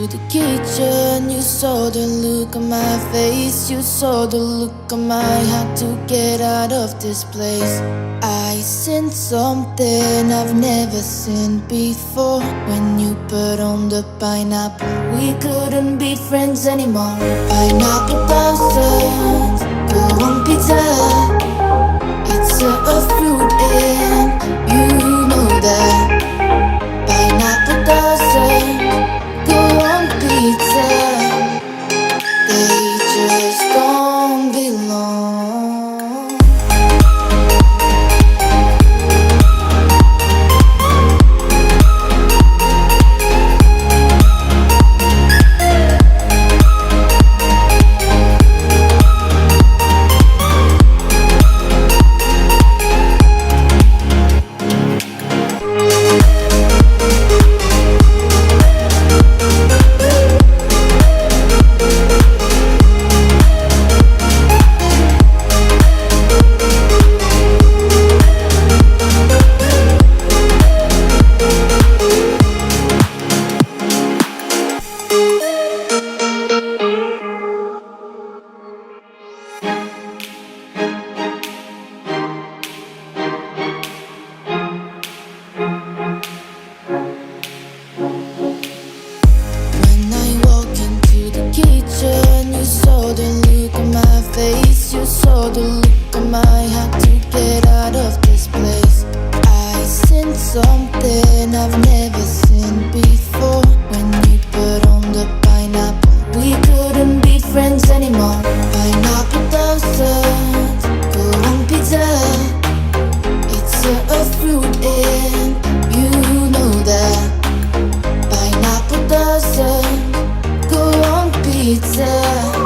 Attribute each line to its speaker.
Speaker 1: the kitchen, you saw the look on my face. You saw the look on my heart to get out of this place. I seen something I've never seen before. When you put on the pineapple, we couldn't be friends anymore. Pineapple toast, go on pizza. It's a fruit and you know that. Pineapple doesn't go on pizza. They just don't belong. You saw the look on my face. You saw the look on my heart to get out of this place. I seen something I've never seen before. When you put on the pineapple, we couldn't be friends anymore. Pineapple doesn't go on pizza. It's a fruit and you know that. Pineapple doesn't go on pizza.